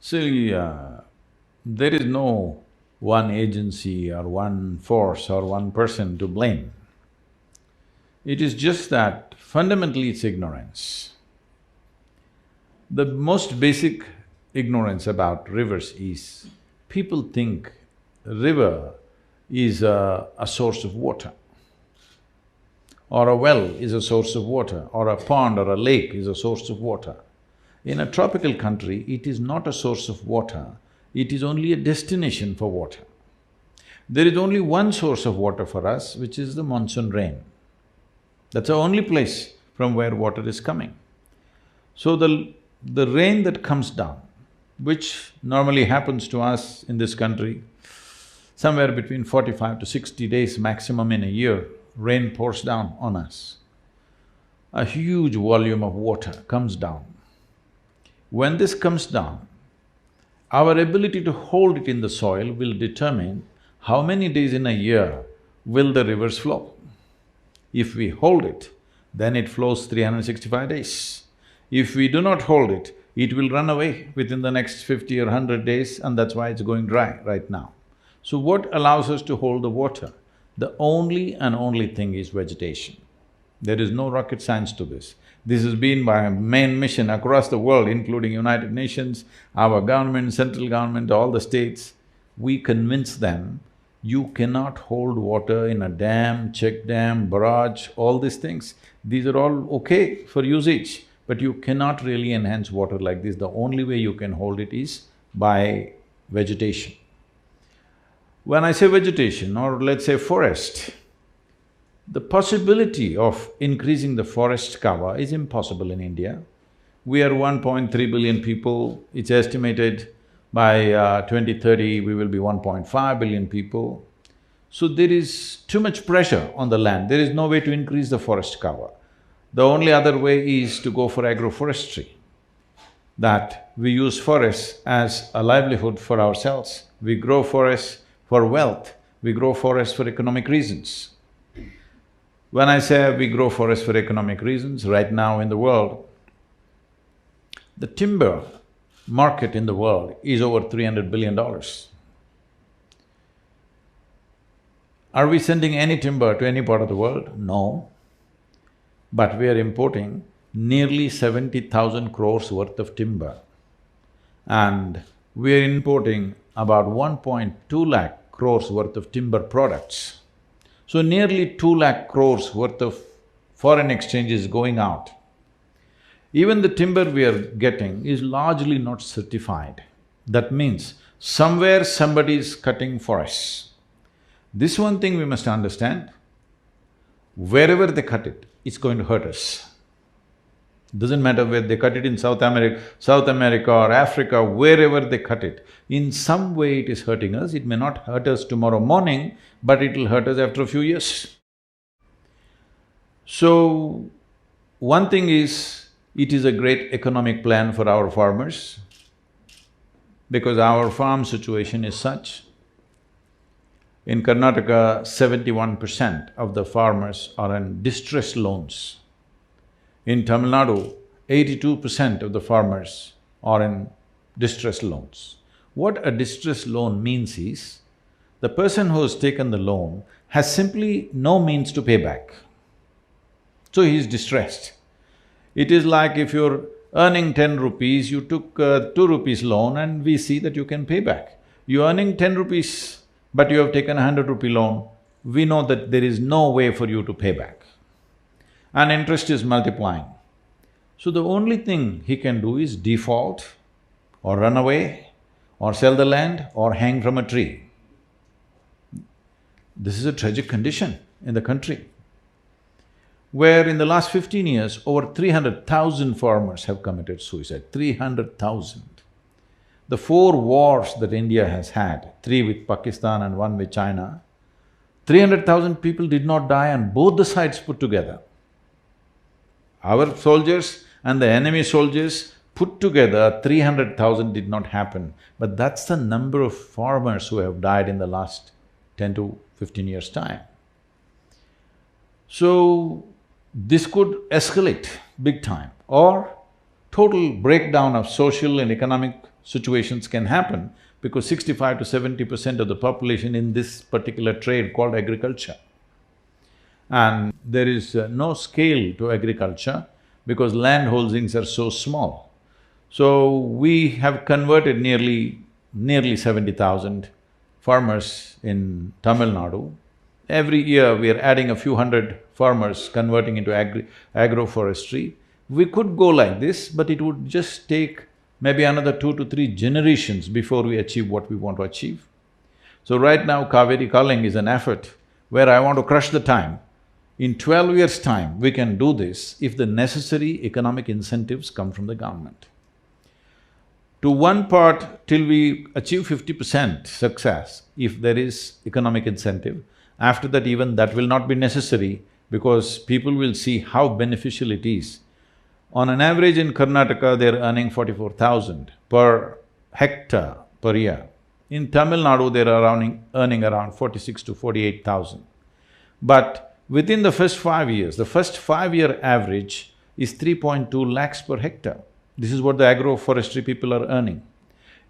See, there is no one agency or one force or one person to blame. It is just that fundamentally it's ignorance. The most basic ignorance about rivers is, people think river is a source of water, or a well is a source of water, or a pond or a lake is a source of water. In a tropical country, it is not a source of water, it is only a destination for water. There is only one source of water for us, which is the monsoon rain. That's the only place from where water is coming. So the rain that comes down, which normally happens to us in this country, somewhere between 45 to 60 days maximum in a year, rain pours down on us. A huge volume of water comes down. When this comes down, our ability to hold it in the soil will determine how many days in a year will the rivers flow. If we hold it, then it flows 365 days. If we do not hold it, it will run away within the next 50 or 100 days, and that's why it's going dry right now. So what allows us to hold the water? The only and only thing is vegetation. There is no rocket science to this. This has been my main mission across the world, including United Nations, our government, central government, all the states. We convince them, you cannot hold water in a dam, check dam, barrage, all these things. These are all okay for usage, but you cannot really enhance water like this. The only way you can hold it is by vegetation. When I say vegetation, or let's say forest, the possibility of increasing the forest cover is impossible in India. We are 1.3 billion people, it's estimated by 2030 we will be 1.5 billion people. So there is too much pressure on the land, there is no way to increase the forest cover. The only other way is to go for agroforestry, that we use forests as a livelihood for ourselves. We grow forests for wealth, we grow forests for economic reasons. When I say we grow forests for economic reasons, right now in the world, the timber market in the world is over $300 billion. Are we sending any timber to any part of the world? No. But we are importing nearly 70,000 crores worth of timber, and we are importing about 1.2 lakh crores worth of timber products. So nearly 2 lakh crores worth of foreign exchange is going out. Even the timber we are getting is largely not certified. That means somewhere somebody is cutting forests. This one thing we must understand, wherever they cut it, it's going to hurt us. Doesn't matter whether they cut it in South America or Africa, wherever they cut it, in some way it is hurting us. It may not hurt us tomorrow morning, but it'll hurt us after a few years. So, one thing is, it is a great economic plan for our farmers, because our farm situation is such. In Karnataka, 71% of the farmers are on distress loans. In Tamil Nadu, 82% of the farmers are in distress loans. What a distress loan means is, the person who has taken the loan has simply no means to pay back. So he is distressed. It is like if you're earning 10 rupees, you took 2 rupees loan and we see that you can pay back. You're earning 10 rupees, but you have taken a 100 rupee loan, we know that there is no way for you to pay back. And interest is multiplying. So the only thing he can do is default, or run away, or sell the land, or hang from a tree. This is a tragic condition in the country, where in the last 15 years, over 300,000 farmers have committed suicide, 300,000. The 4 wars that India has had, 3 with Pakistan and 1 with China, 300,000 people did not die on both the sides put together. Our soldiers and the enemy soldiers put together, 300,000 did not happen. But that's the number of farmers who have died in the last 10 to 15 years' time. So, this could escalate big time, or total breakdown of social and economic situations can happen because 65 to 70% of the population in this particular trade called agriculture. And there is no scale to agriculture because land holdings are so small. So we have converted nearly 70,000 farmers in Tamil Nadu. Every year we are adding a few hundred farmers converting into agroforestry. We could go like this, but it would just take maybe another 2 to 3 generations before we achieve what we want to achieve. So right now, Cauvery Calling is an effort where I want to crush the time. In 12 years' time, we can do this if the necessary economic incentives come from the government. To one part, till we achieve 50% success, if there is economic incentive, after that even that will not be necessary because people will see how beneficial it is. On an average in Karnataka, they're earning 44,000 per hectare per year. In Tamil Nadu, they're earning around 46 to 48,000. But within the first 5 years, the first 5-year average is 3.2 lakhs per hectare. This is what the agroforestry people are earning.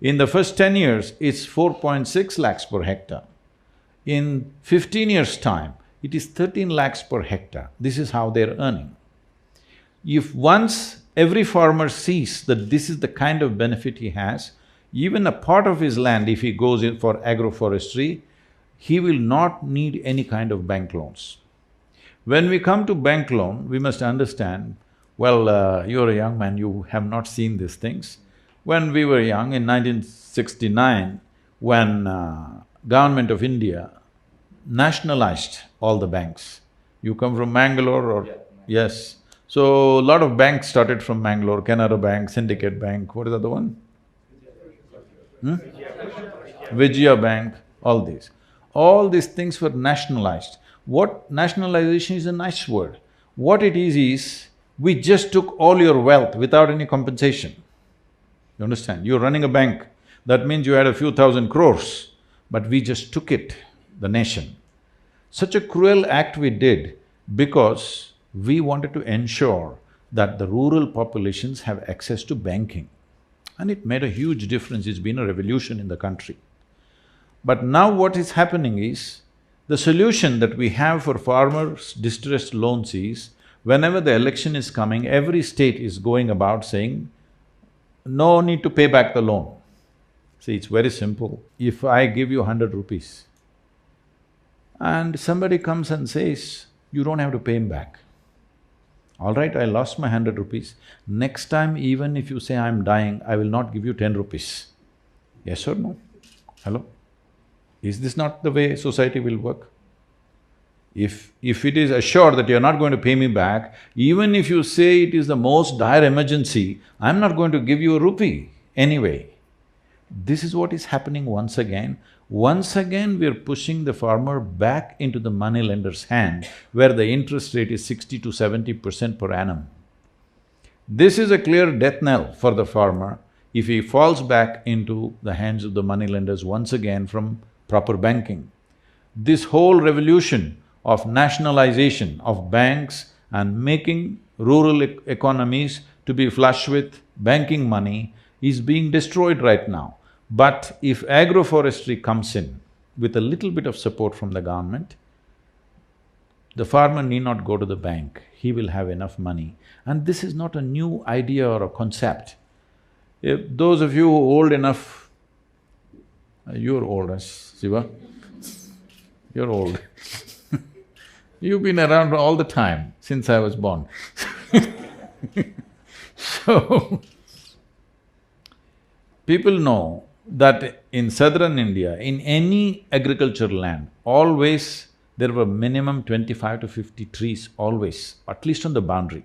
In the first 10 years, it's 4.6 lakhs per hectare. In 15 years' time, it is 13 lakhs per hectare. This is how they're earning. If once every farmer sees that this is the kind of benefit he has, even a part of his land, if he goes in for agroforestry, he will not need any kind of bank loans. When we come to bank loan, we must understand, well, you're a young man, you have not seen these things. When we were young, in 1969, when Government of India nationalized all the banks. You come from Mangalore or… Yeah. Yes. So, a lot of banks started from Mangalore, Canara Bank, Syndicate Bank, what is the other one? Vijaya Bank, all these. All these things were nationalized. What… nationalization is a nice word. What it is, we just took all your wealth without any compensation. You understand? You're running a bank, that means you had a few thousand crores, but we just took it, the nation. Such a cruel act we did because we wanted to ensure that the rural populations have access to banking. And it made a huge difference, it's been a revolution in the country. But now what is happening is, the solution that we have for farmers' distressed loans is, whenever the election is coming, every state is going about saying, no need to pay back the loan. See, it's very simple. If I give you 100 rupees and somebody comes and says, you don't have to pay him back. All right, I lost my 100 rupees. Next time, even if you say I'm dying, I will not give you 10 rupees. Yes or no? Hello? Is this not the way society will work? If it is assured that you're not going to pay me back, even if you say it is the most dire emergency, I'm not going to give you a rupee anyway. This is what is happening once again. Once again, we're pushing the farmer back into the moneylender's hand, where the interest rate is 60 to 70% per annum. This is a clear death knell for the farmer if he falls back into the hands of the moneylenders once again from proper banking. This whole revolution of nationalization of banks and making rural economies to be flush with banking money is being destroyed right now. But if agroforestry comes in with a little bit of support from the government, the farmer need not go to the bank, he will have enough money. And this is not a new idea or a concept. If those of you who are old enough, you're old, Siva, you're old. You've been around all the time since I was born. So, people know that in southern India, in any agricultural land, always there were minimum 25 to 50 trees, always, at least on the boundary.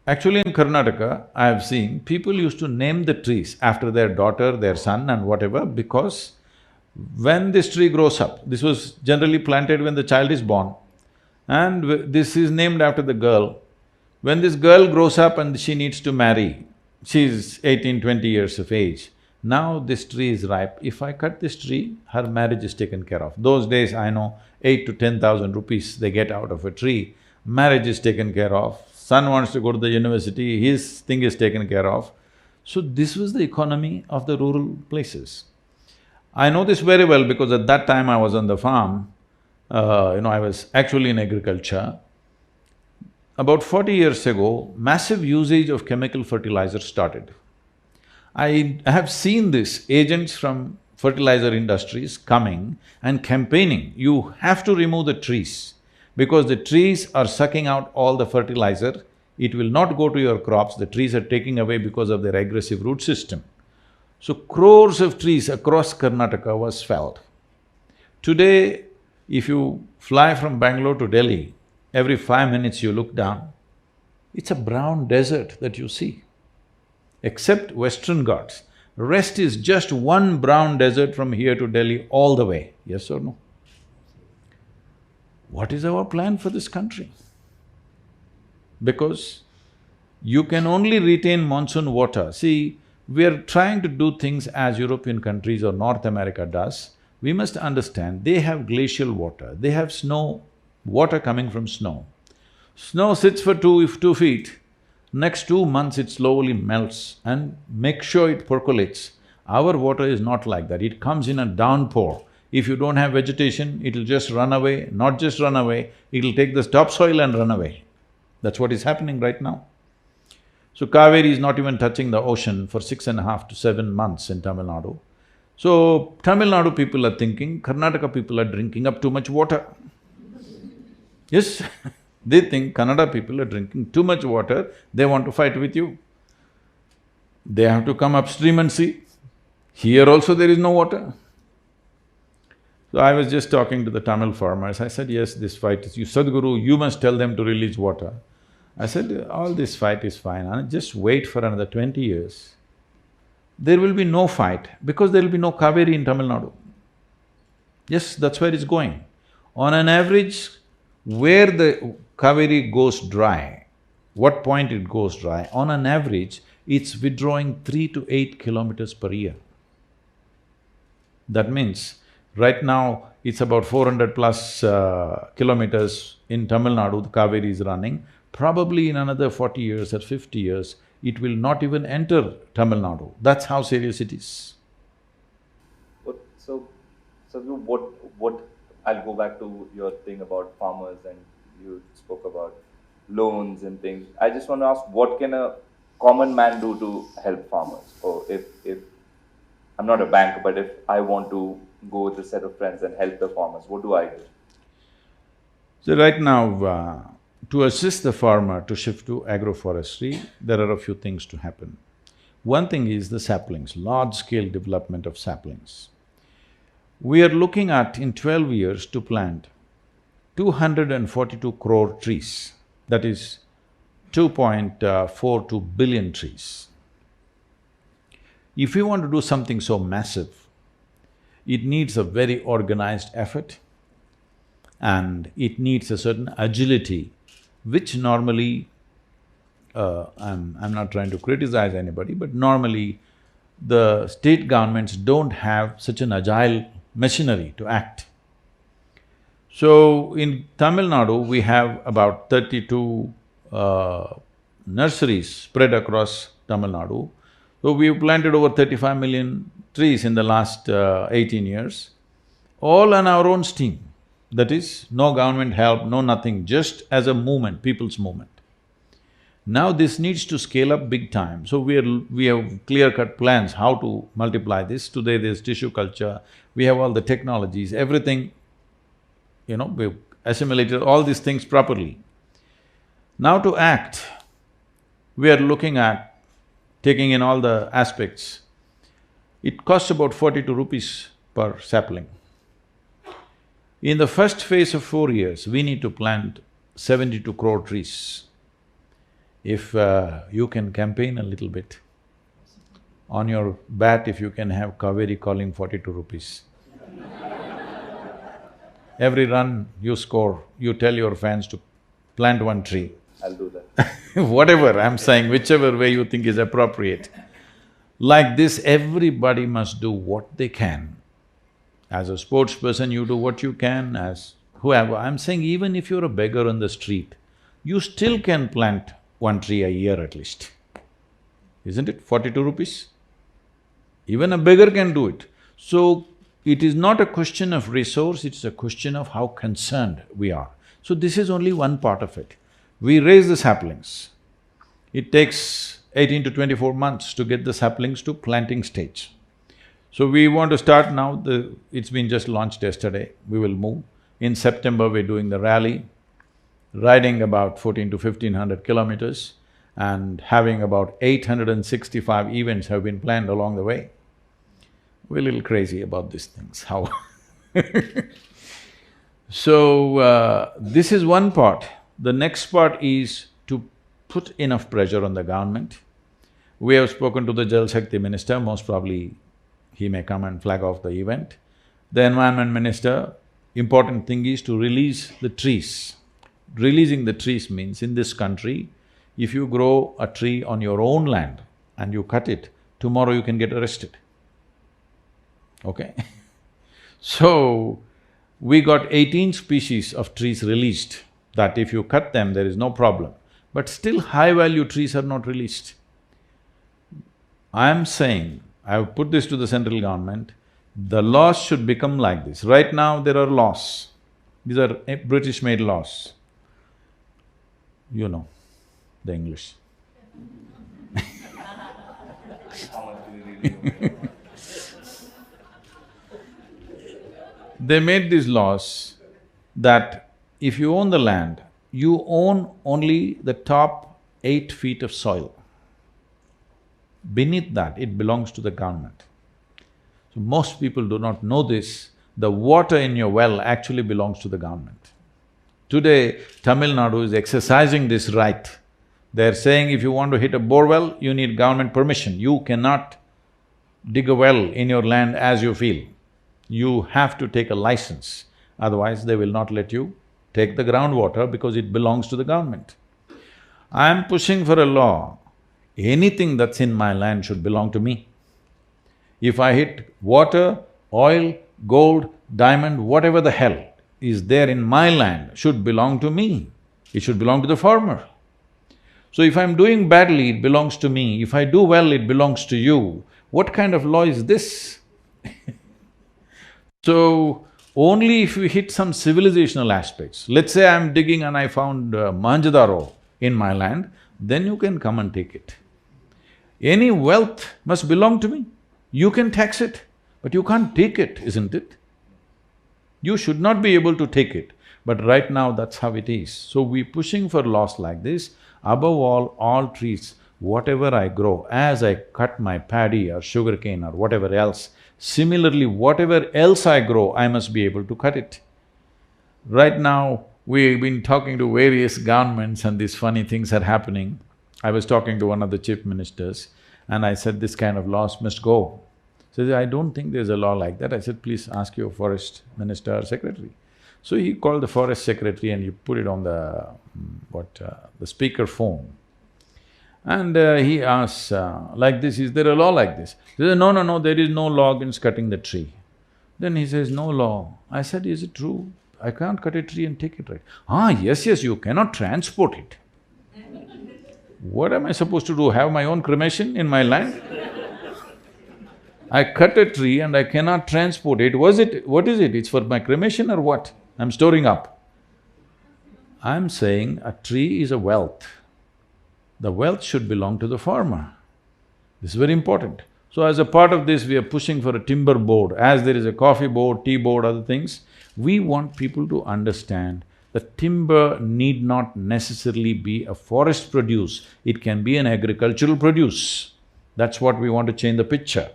Actually in Karnataka, I have seen people used to name the trees after their daughter, their son and whatever, because when this tree grows up, this was generally planted when the child is born, and this is named after the girl. When this girl grows up and she needs to marry, she's 18, 20 years of age, now this tree is ripe. If I cut this tree, her marriage is taken care of. Those days I know 8 to 10,000 rupees they get out of a tree, marriage is taken care of, son wants to go to the university, his thing is taken care of. So this was the economy of the rural places. I know this very well because at that time I was on the farm, I was actually in agriculture. About 40 years ago, massive usage of chemical fertilizer started. I have seen this, agents from fertilizer industries coming and campaigning, you have to remove the trees because the trees are sucking out all the fertilizer, it will not go to your crops, the trees are taking away because of their aggressive root system. So crores of trees across Karnataka was felled. Today, if you fly from Bangalore to Delhi, every 5 minutes you look down, it's a brown desert that you see. Except Western Ghats, rest is just one brown desert from here to Delhi all the way, yes or no? What is our plan for this country? Because you can only retain monsoon water. See, we are trying to do things as European countries or North America does. We must understand, they have glacial water, they have snow, water coming from snow. Snow sits for two feet, next 2 months it slowly melts and make sure it percolates. Our water is not like that, it comes in a downpour. If you don't have vegetation, it'll just run away, not just run away, it'll take the topsoil and run away. That's what is happening right now. So Cauvery is not even touching the ocean for 6.5 to 7 months in Tamil Nadu. So Tamil Nadu people are thinking, Karnataka people are drinking up too much water. Yes, they think Kannada people are drinking too much water, they want to fight with you. They have to come upstream and see. Here also there is no water. So I was just talking to the Tamil farmers, I said, yes, this fight is… Sadhguru, you must tell them to release water. I said, all this fight is fine, and just wait for another 20 years. There will be no fight because there will be no Cauvery in Tamil Nadu. Yes, that's where it's going. On an average, where the Cauvery goes dry, what point it goes dry, on an average, it's withdrawing 3 to 8 kilometers per year. That means, right now, it's about 400 plus kilometers in Tamil Nadu, the Cauvery is running. Probably in another 40 years or 50 years, it will not even enter Tamil Nadu. That's how serious it is. So I'll go back to your thing about farmers, and you spoke about loans and things. I just want to ask, what can a common man do to help farmers? Or if I'm not a banker, but if I want to go with a set of friends and help the farmers, what do I do? So right now, to assist the farmer to shift to agroforestry, there are a few things to happen. One thing is the saplings, large-scale development of saplings. We are looking at, in 12 years, to plant 242 crore trees, that is 2.42 billion trees. If you want to do something so massive, it needs a very organized effort and it needs a certain agility, which normally, I'm not trying to criticize anybody, but normally the state governments don't have such an agile machinery to act. So in Tamil Nadu, we have about 32 nurseries spread across Tamil Nadu. So we've planted over 35 million trees in the last 18 years, all on our own steam. That is, no government help, no nothing, just as a movement, people's movement. Now this needs to scale up big time, so we have clear-cut plans how to multiply this. Today there's tissue culture, we have all the technologies, everything, we've assimilated all these things properly. Now to act, we are looking at taking in all the aspects. It costs about 42 rupees per sapling. In the first phase of 4 years, we need to plant 72 crore trees. If you can campaign a little bit, on your bat if you can have Cauvery Calling 42 rupees. Every run you score, you tell your fans to plant 1 tree. I'll do that. Whatever, I'm saying, whichever way you think is appropriate. Like this, everybody must do what they can. As a sports person, you do what you can, as whoever. I'm saying even if you're a beggar on the street, you still can plant one tree a year at least. Isn't it? 42 rupees? Even a beggar can do it. So, it is not a question of resource, it's a question of how concerned we are. So this is only one part of it. We raise the saplings. It takes 18 to 24 months to get the saplings to planting stage. So we want to start now, it's been just launched yesterday, we will move. In September, we're doing the rally, riding about 14 to 1500 kilometers and having about 865 events have been planned along the way. We're a little crazy about these things, how So, this is one part. The next part is to put enough pressure on the government. We have spoken to the Jal Shakti minister, most probably he may come and flag off the event. The environment minister, important thing is to release the trees. Releasing the trees means in this country, if you grow a tree on your own land and you cut it, tomorrow you can get arrested. Okay? So, we got 18 species of trees released, that if you cut them, there is no problem. But still high-value trees are not released. I am saying, I have put this to the central government, the laws should become like this. Right now, there are laws. These are British-made laws. You know the English. How much do you really know? They made these laws that if you own the land, you own only the top 8 feet of soil. Beneath that, it belongs to the government. So most people do not know this, the water in your well actually belongs to the government. Today, Tamil Nadu is exercising this right. They're saying if you want to hit a bore well, you need government permission. You cannot dig a well in your land as you feel. You have to take a license, otherwise they will not let you take the groundwater because it belongs to the government. I am pushing for a law, anything that's in my land should belong to me. If I hit water, oil, gold, diamond, whatever the hell is there in my land should belong to me. It should belong to the farmer. So if I'm doing badly, it belongs to me. If I do well, it belongs to you. What kind of law is this? So, only if we hit some civilizational aspects, let's say I'm digging and I found Manjadaro in my land, then you can come and take it. Any wealth must belong to me. You can tax it, but you can't take it, isn't it? You should not be able to take it, but right now that's how it is. So we're pushing for laws like this. Above all trees, whatever I grow, as I cut my paddy or sugarcane or whatever else, similarly, whatever else I grow, I must be able to cut it. Right now, we've been talking to various governments and these funny things are happening. I was talking to one of the chief ministers and I said, this kind of laws must go. So he said, I don't think there's a law like that. I said, please ask your forest minister or secretary. So he called the forest secretary and he put it on the… the speaker phone. And he asks, like this, is there a law like this? He says, no, there is no law against cutting the tree. Then he says, no law. I said, is it true? I can't cut a tree and take it, right? Yes, you cannot transport it. What am I supposed to do, have my own cremation in my land? I cut a tree and I cannot transport it. What is it? It's for my cremation or what? I'm storing up. I'm saying a tree is a wealth. The wealth should belong to the farmer. This is very important. So as a part of this, we are pushing for a timber board. As there is a coffee board, tea board, other things, we want people to understand that timber need not necessarily be a forest produce, it can be an agricultural produce. That's what we want to change the picture.